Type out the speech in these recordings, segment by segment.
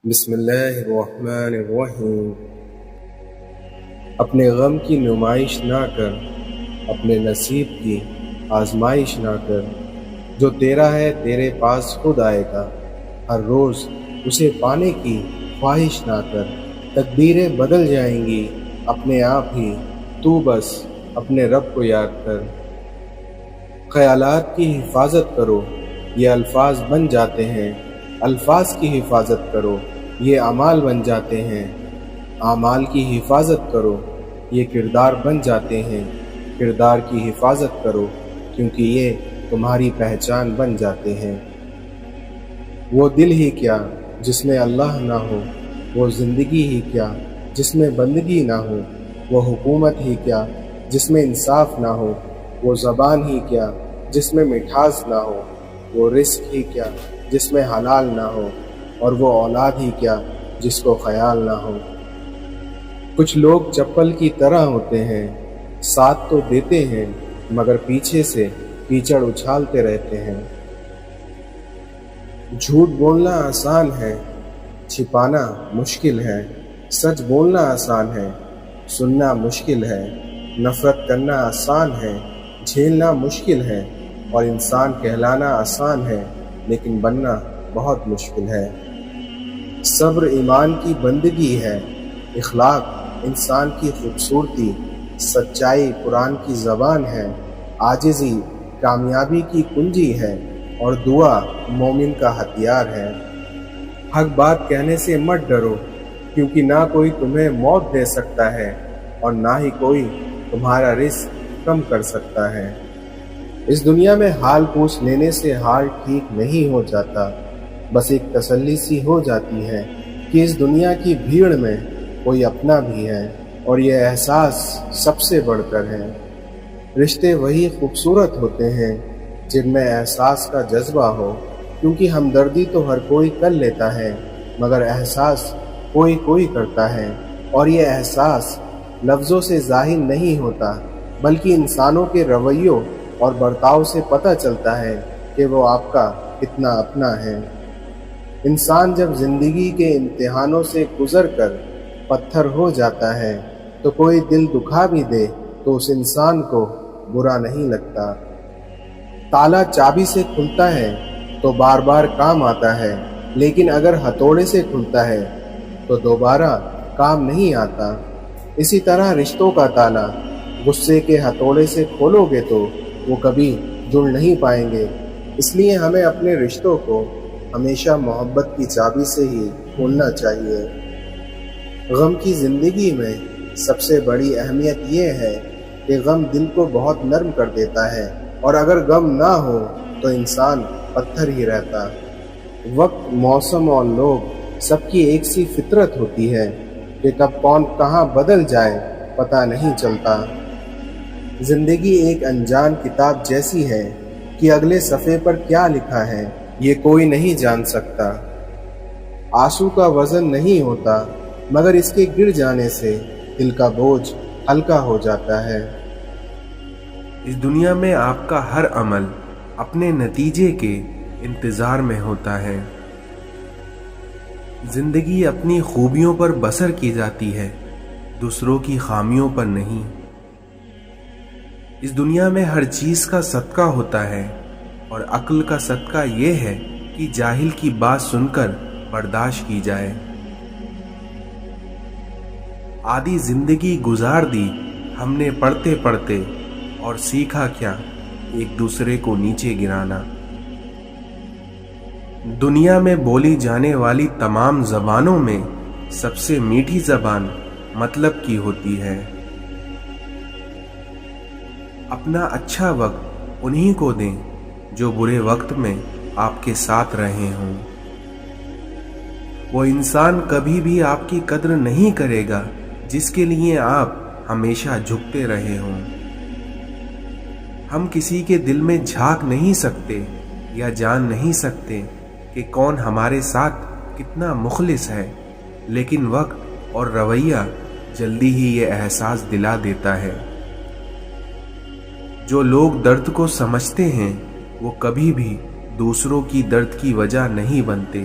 بسم اللہ الرحمن الرحیم۔ اپنے غم کی نمائش نہ کر، اپنے نصیب کی آزمائش نہ کر۔ جو تیرا ہے تیرے پاس خود آئے گا، ہر روز اسے پانے کی خواہش نہ کر۔ تقدیریں بدل جائیں گی اپنے آپ ہی، تو بس اپنے رب کو یاد کر۔ خیالات کی حفاظت کرو، یہ الفاظ بن جاتے ہیں۔ الفاظ کی حفاظت کرو، یہ اعمال بن جاتے ہیں۔ اعمال کی حفاظت کرو، یہ کردار بن جاتے ہیں۔ کردار کی حفاظت کرو، کیونکہ یہ تمہاری پہچان بن جاتے ہیں۔ وہ دل ہی کیا جس میں اللہ نہ ہو، وہ زندگی ہی کیا جس میں بندگی نہ ہو، وہ حکومت ہی کیا جس میں انصاف نہ ہو، وہ زبان ہی کیا جس میں مٹھاس نہ ہو، وہ رزق ہی کیا جس میں حلال نہ ہو، اور وہ اولاد ہی کیا جس کو خیال نہ ہو۔ کچھ لوگ چپل کی طرح ہوتے ہیں، ساتھ تو دیتے ہیں مگر پیچھے سے کیچڑ اچھالتے رہتے ہیں۔ جھوٹ بولنا آسان ہے، چھپانا مشکل ہے۔ سچ بولنا آسان ہے، سننا مشکل ہے۔ نفرت کرنا آسان ہے، جھیلنا مشکل ہے۔ اور انسان کہلانا آسان ہے، لیکن بننا بہت مشکل ہے۔ صبر ایمان کی بندگی ہے، اخلاق انسان کی خوبصورتی، سچائی قرآن کی زبان ہے، عاجزی کامیابی کی کنجی ہے، اور دعا مومن کا ہتھیار ہے۔ حق بات کہنے سے مت ڈرو، کیونکہ نہ کوئی تمہیں موت دے سکتا ہے اور نہ ہی کوئی تمہارا رزق کم کر سکتا ہے۔ اس دنیا میں حال پوچھ لینے سے حال ٹھیک نہیں ہو جاتا، بس ایک تسلی سی ہو جاتی ہے کہ اس دنیا کی بھیڑ میں کوئی اپنا بھی ہے، اور یہ احساس سب سے بڑھ کر ہے۔ رشتے وہی خوبصورت ہوتے ہیں جن میں احساس کا جذبہ ہو، کیونکہ ہمدردی تو ہر کوئی کر لیتا ہے، مگر احساس کوئی کوئی کرتا ہے، اور یہ احساس لفظوں سے ظاہر نہیں ہوتا، بلکہ انسانوں کے رویوں اور برتاؤ سے پتہ چلتا ہے کہ وہ آپ کا کتنا اپنا ہے۔ انسان جب زندگی کے امتحانوں سے گزر کر پتھر ہو جاتا ہے تو کوئی دل دکھا بھی دے تو اس انسان کو برا نہیں لگتا۔ تالا چابی سے کھلتا ہے تو بار بار کام آتا ہے، لیکن اگر ہتھوڑے سے کھلتا ہے تو دوبارہ کام نہیں آتا۔ اسی طرح رشتوں کا تالا غصے کے ہتھوڑے سے کھولو گے تو وہ کبھی جڑ نہیں پائیں گے۔ اس لیے ہمیں اپنے رشتوں کو ہمیشہ محبت کی چابی سے ہی کھولنا چاہیے۔ غم کی زندگی میں سب سے بڑی اہمیت یہ ہے کہ غم دل کو بہت نرم کر دیتا ہے، اور اگر غم نہ ہو تو انسان پتھر ہی رہتا۔ وقت، موسم اور لوگ سب کی ایک سی فطرت ہوتی ہے کہ کب کون کہاں بدل جائے پتہ نہیں چلتا۔ زندگی ایک انجان کتاب جیسی ہے کہ اگلے صفحے پر کیا لکھا ہے یہ کوئی نہیں جان سکتا۔ آنسو کا وزن نہیں ہوتا، مگر اس کے گر جانے سے دل کا بوجھ ہلکا ہو جاتا ہے۔ اس دنیا میں آپ کا ہر عمل اپنے نتیجے کے انتظار میں ہوتا ہے۔ زندگی اپنی خوبیوں پر بسر کی جاتی ہے، دوسروں کی خامیوں پر نہیں۔ اس دنیا میں ہر چیز کا صدقہ ہوتا ہے، اور عقل کا صدقہ یہ ہے کہ جاہل کی بات سن کر برداشت کی جائے۔ آدھی زندگی گزار دی ہم نے پڑھتے پڑھتے، اور سیکھا کیا ایک دوسرے کو نیچے گرانا۔ دنیا میں بولی جانے والی تمام زبانوں میں سب سے میٹھی زبان مطلب کی ہوتی ہے۔ اپنا اچھا وقت انہی کو دیں جو برے وقت میں آپ کے ساتھ رہے ہوں۔ وہ انسان کبھی بھی آپ کی قدر نہیں کرے گا جس کے لیے آپ ہمیشہ جھکتے رہے ہوں۔ ہم کسی کے دل میں جھانک نہیں سکتے یا جان نہیں سکتے کہ کون ہمارے ساتھ کتنا مخلص ہے، لیکن وقت اور رویہ جلدی ہی یہ احساس دلا دیتا ہے۔ جو لوگ درد کو سمجھتے ہیں وہ کبھی بھی دوسروں کی درد کی وجہ نہیں بنتے۔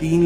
3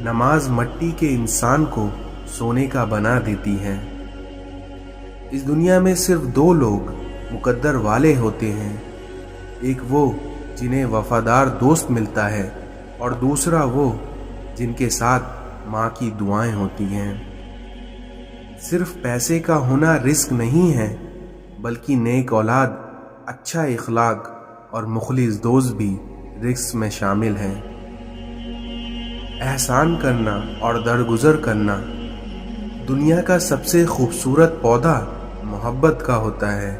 نماز مٹی کے انسان کو سونے کا بنا دیتی ہے۔ اس دنیا میں صرف دو لوگ مقدر والے ہوتے ہیں، ایک وہ جنہیں وفادار دوست ملتا ہے اور دوسرا وہ جن کے ساتھ ماں کی دعائیں ہوتی ہیں۔ صرف پیسے کا ہونا رزق نہیں ہے، بلکہ نیک اولاد، اچھا اخلاق اور مخلص دوست بھی رزق میں شامل ہیں۔ احسان کرنا اور درگزر کرنا۔ دنیا کا سب سے خوبصورت پودا محبت کا ہوتا ہے،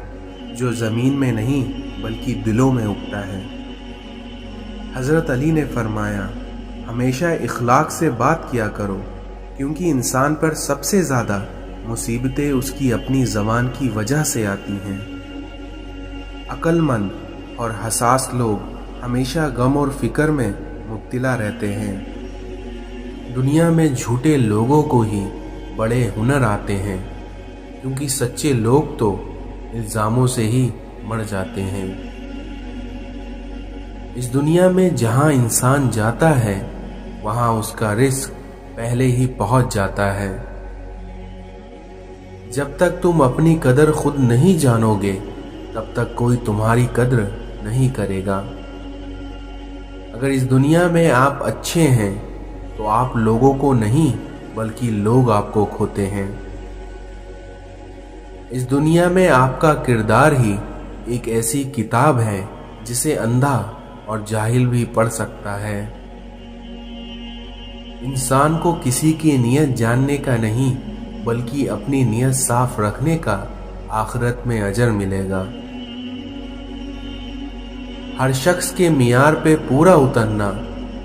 جو زمین میں نہیں بلکہ دلوں میں اگتا ہے۔ حضرت علی نے فرمایا، ہمیشہ اخلاق سے بات کیا کرو، کیونکہ انسان پر سب سے زیادہ مصیبتیں اس کی اپنی زبان کی وجہ سے آتی ہیں۔ عقل مند اور حساس لوگ ہمیشہ غم اور فکر میں مبتلا رہتے ہیں۔ دنیا میں جھوٹے لوگوں کو ہی بڑے ہنر آتے ہیں، کیونکہ سچے لوگ تو الزاموں سے ہی مر جاتے ہیں۔ اس دنیا میں جہاں انسان جاتا ہے، وہاں اس کا رزق پہلے ہی پہنچ جاتا ہے۔ جب تک تم اپنی قدر خود نہیں جانو گے، تب تک کوئی تمہاری قدر نہیں کرے گا۔ اگر اس دنیا میں آپ اچھے ہیں تو آپ لوگوں کو نہیں بلکہ لوگ آپ کو کھوتے ہیں۔ اس دنیا میں آپ کا کردار ہی ایک ایسی کتاب ہے جسے اندھا اور جاہل بھی پڑھ سکتا ہے۔ انسان کو کسی کی نیت جاننے کا نہیں بلکہ اپنی نیت صاف رکھنے کا آخرت میں اجر ملے گا۔ ہر شخص کے معیار پہ پورا اترنا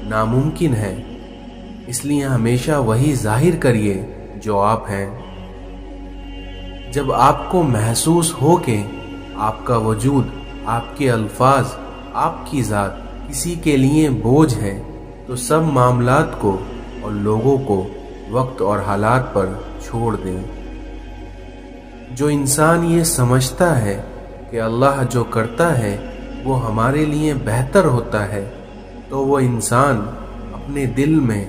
ناممکن ہے، اس لیے ہمیشہ وہی ظاہر کریے جو آپ ہیں۔ جب آپ کو محسوس ہو کہ آپ کا وجود، آپ کے الفاظ، آپ کی ذات کسی کے لیے بوجھ ہے، تو سب معاملات کو اور لوگوں کو وقت اور حالات پر چھوڑ دیں۔ جو انسان یہ سمجھتا ہے کہ اللہ جو کرتا ہے وہ ہمارے لیے بہتر ہوتا ہے، تو وہ انسان اپنے دل میں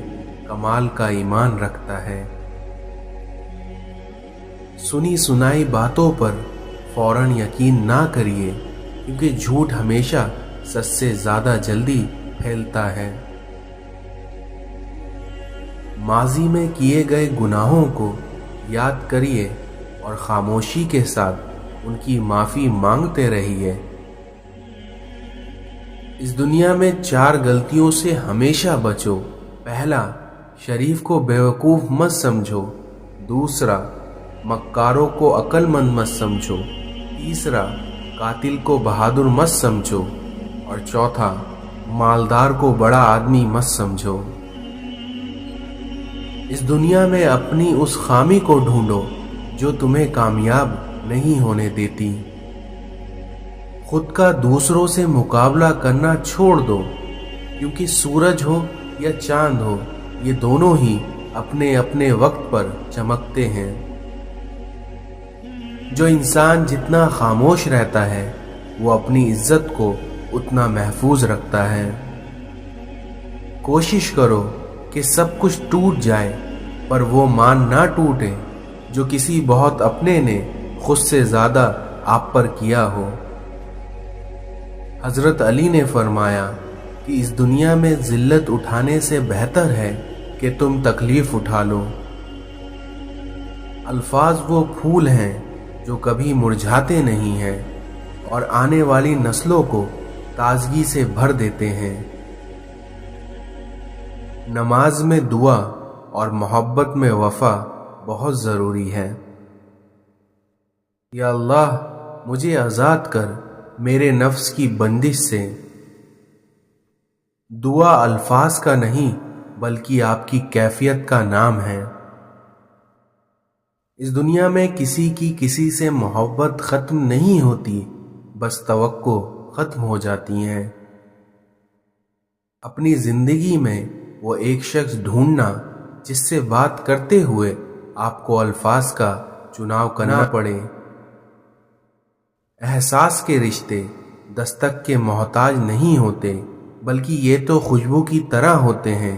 کمال کا ایمان رکھتا ہے۔ سنی سنائی باتوں پر فوراً یقین نہ کریے، کیونکہ جھوٹ ہمیشہ سچ سے زیادہ جلدی پھیلتا ہے۔ ماضی میں کیے گئے گناہوں کو یاد کریے اور خاموشی کے ساتھ ان کی معافی مانگتے رہیے۔ اس دنیا میں 4 غلطیوں سے ہمیشہ بچو۔ پہلا، شریف کو بیوقوف مت سمجھو۔ دوسرا، مکاروں کو عقل مند مت سمجھو۔ تیسرا، قاتل کو بہادر مت سمجھو۔ اور چوتھا، مالدار کو بڑا آدمی مت سمجھو۔ اس دنیا میں اپنی اس خامی کو ڈھونڈو جو تمہیں کامیاب نہیں ہونے دیتی۔ خود کا دوسروں سے مقابلہ کرنا چھوڑ دو، کیونکہ سورج ہو یا چاند ہو، یہ دونوں ہی اپنے اپنے وقت پر چمکتے ہیں۔ جو انسان جتنا خاموش رہتا ہے وہ اپنی عزت کو اتنا محفوظ رکھتا ہے۔ کوشش کرو کہ سب کچھ ٹوٹ جائے، پر وہ مان نہ ٹوٹے جو کسی بہت اپنے نے خود سے زیادہ آپ پر کیا ہو۔ حضرت علی نے فرمایا کہ اس دنیا میں ذلت اٹھانے سے بہتر ہے کہ تم تکلیف اٹھا لو۔ الفاظ وہ پھول ہیں جو کبھی مرجھاتے نہیں ہیں اور آنے والی نسلوں کو تازگی سے بھر دیتے ہیں۔ نماز میں دعا اور محبت میں وفا بہت ضروری ہے۔ یا اللہ، مجھے آزاد کر میرے نفس کی بندش سے۔ دعا الفاظ کا نہیں بلکہ آپ کی کیفیت کا نام ہے۔ اس دنیا میں کسی سے محبت ختم نہیں ہوتی، بس توقع ختم ہو جاتی ہیں۔ اپنی زندگی میں وہ ایک شخص ڈھونڈنا جس سے بات کرتے ہوئے آپ کو الفاظ کا چناؤ کرنا پڑے۔ احساس کے رشتے دستک کے محتاج نہیں ہوتے، بلکہ یہ تو خوشبو کی طرح ہوتے ہیں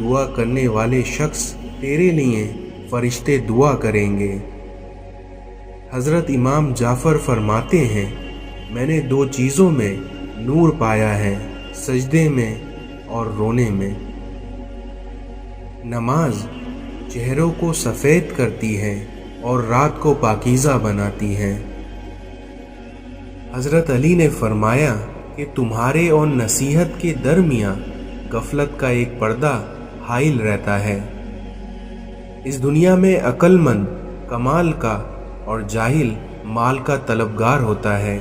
دعا کرنے والے شخص تیرے لیے فرشتے دعا کریں گے۔ حضرت امام جعفر فرماتے ہیں، میں نے 2 چیزوں میں نور پایا ہے، سجدے میں اور رونے میں۔ نماز چہروں کو سفید کرتی ہے اور رات کو پاکیزہ بناتی ہے۔ حضرت علی نے فرمایا کہ تمہارے اور نصیحت کے درمیان غفلت کا ایک پردہ حائل رہتا ہے۔ اس دنیا میں عقل مند کمال کا اور جاہل مال کا طلبگار ہوتا ہے۔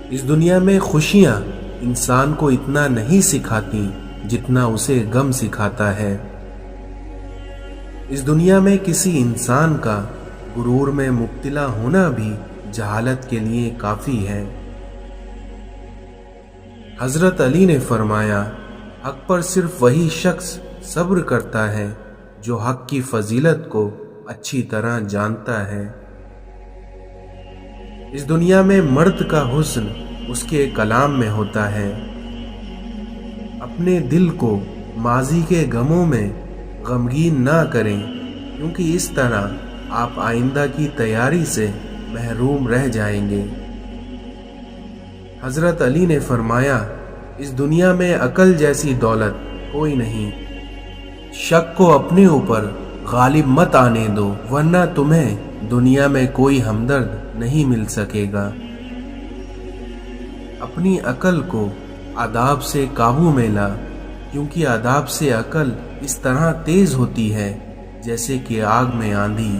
اس دنیا میں خوشیاں انسان کو اتنا نہیں سکھاتی جتنا اسے غم سکھاتا ہے۔ اس دنیا میں کسی انسان کا غرور میں مبتلا ہونا بھی جہالت کے لیے کافی ہے۔ حضرت علی نے فرمایا، حق پر صرف وہی شخص صبر کرتا ہے جو حق کی فضیلت کو اچھی طرح جانتا ہے۔ اس دنیا میں مرد کا حسن اس کے کلام میں ہوتا ہے۔ اپنے دل کو ماضی کے غموں میں غمگین نہ کریں، کیونکہ اس طرح آپ آئندہ کی تیاری سے محروم رہ جائیں گے۔ حضرت علی نے فرمایا، اس دنیا میں عقل جیسی دولت کوئی نہیں۔ شک کو اپنے اوپر غالب مت آنے دو، ورنہ تمہیں دنیا میں کوئی ہمدرد نہیں مل سکے گا۔ اپنی عقل کو آداب سے قابو میں لا، کیونکہ آداب سے عقل اس طرح تیز ہوتی ہے جیسے کہ آگ میں آندھی۔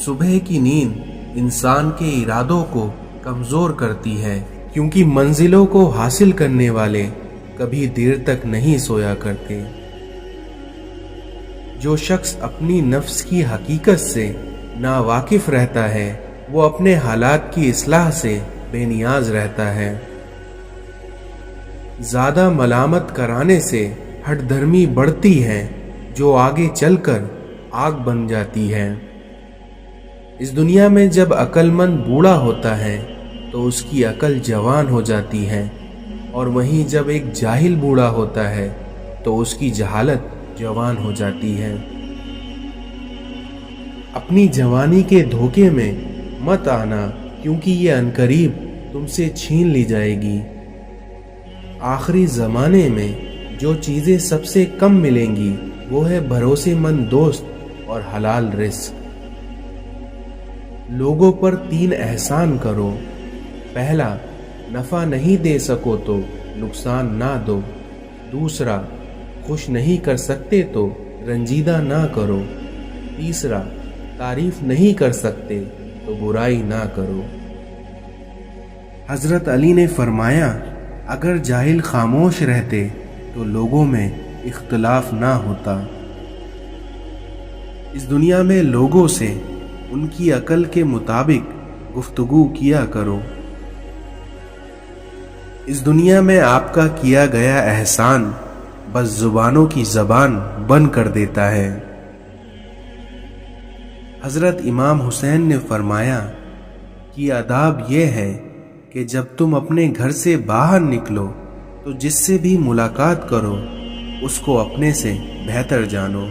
صبح کی نیند انسان کے ارادوں کو کمزور کرتی ہے، کیونکہ منزلوں کو حاصل کرنے والے کبھی دیر تک نہیں سویا کرتے۔ جو شخص اپنی نفس کی حقیقت سے ناواقف رہتا ہے وہ اپنے حالات کی اصلاح سے بے نیاز رہتا ہے۔ زیادہ ملامت کرانے سے ہٹ دھرمی بڑھتی ہے جو آگے چل کر آگ بن جاتی ہے۔ اس دنیا میں جب عقل مند بوڑھا ہوتا ہے تو اس کی عقل جوان ہو جاتی ہے، اور وہیں جب ایک جاہل بوڑھا ہوتا ہے تو اس کی جہالت جوان ہو جاتی ہے۔ اپنی جوانی کے دھوکے میں مت آنا، کیونکہ یہ عنقریب تم سے چھین لی جائے گی۔ آخری زمانے میں جو چیزیں سب سے کم ملیں گی وہ ہے بھروسے مند دوست اور حلال رزق۔ لوگوں پر 3 احسان کرو۔ پہلا، نفع نہیں دے سکو تو نقصان نہ دو۔ دوسرا، خوش نہیں کر سکتے تو رنجیدہ نہ کرو۔ تیسرا، تعریف نہیں کر سکتے تو برائی نہ کرو۔ حضرت علی نے فرمایا، اگر جاہل خاموش رہتے تو لوگوں میں اختلاف نہ ہوتا۔ اس دنیا میں لوگوں سے ان کی عقل کے مطابق گفتگو کیا کرو۔ اس دنیا میں آپ کا کیا گیا احسان بس زبانوں کی زبان بند کر دیتا ہے۔ حضرت امام حسین نے فرمایا کہ آداب یہ ہے کہ جب تم اپنے گھر سے باہر نکلو تو جس سے بھی ملاقات کرو اس کو اپنے سے بہتر جانو۔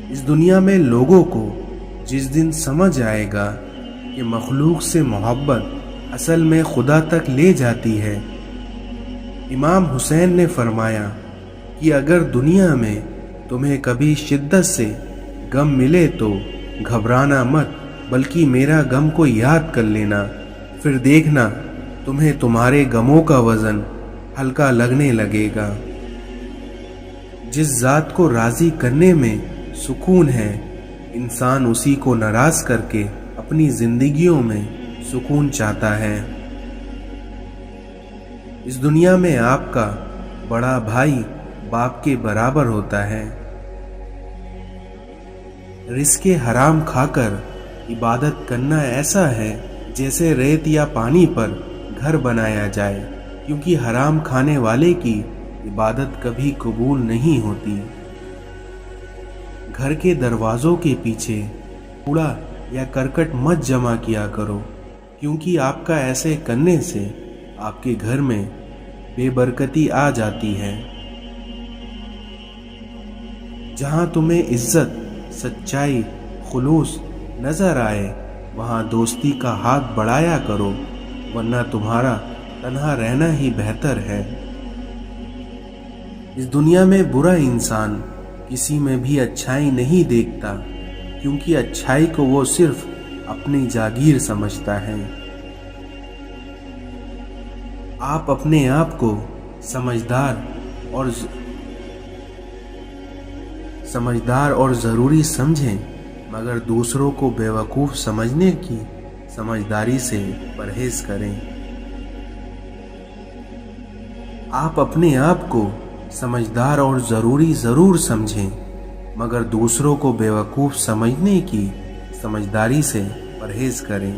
اس دنیا میں لوگوں کو جس دن سمجھ آئے گا کہ مخلوق سے محبت اصل میں خدا تک لے جاتی ہے۔ امام حسین نے فرمایا کہ اگر دنیا میں تمہیں کبھی شدت سے غم ملے تو گھبرانا مت، بلکہ میرا غم کو یاد کر لینا، پھر دیکھنا تمہیں تمہارے غموں کا وزن ہلکا لگنے لگے گا۔ جس ذات کو راضی کرنے میں سکون ہے، انسان اسی کو ناراض کر کے اپنی زندگیوں میں سکون چاہتا ہے۔ اس دنیا میں آپ کا بڑا بھائی باپ کے برابر ہوتا ہے۔ رزق حرام کھا کر عبادت کرنا ایسا ہے جیسے ریت یا پانی پر گھر بنایا جائے، کیونکہ حرام کھانے والے کی عبادت کبھی قبول نہیں ہوتی۔ گھر کے دروازوں کے پیچھے کوڑا یا کرکٹ مت جمع کیا کرو، کیونکہ آپ کا ایسے کرنے سے آپ کے گھر میں بے برکتی آ جاتی ہے۔ جہاں تمہیں عزت، سچائی، خلوص نظر آئے وہاں دوستی کا ہاتھ بڑھایا کرو، ورنہ تمہارا تنہا رہنا ہی بہتر ہے۔ اس دنیا میں برا انسان کسی میں بھی اچھائی نہیں دیکھتا، کیونکہ اچھائی کو وہ صرف اپنی جاگیر سمجھتا ہے۔ آپ اپنے آپ کو سمجھدار اور ضروری سمجھیں، مگر دوسروں کو بیوقوف سمجھنے کی سمجھداری سے پرہیز کریں۔ آپ اپنے آپ کو سمجھدار اور ضروری ضرور سمجھیں، مگر دوسروں کو بیوقوف سمجھنے کی سمجھداری سے پرہیز کریں۔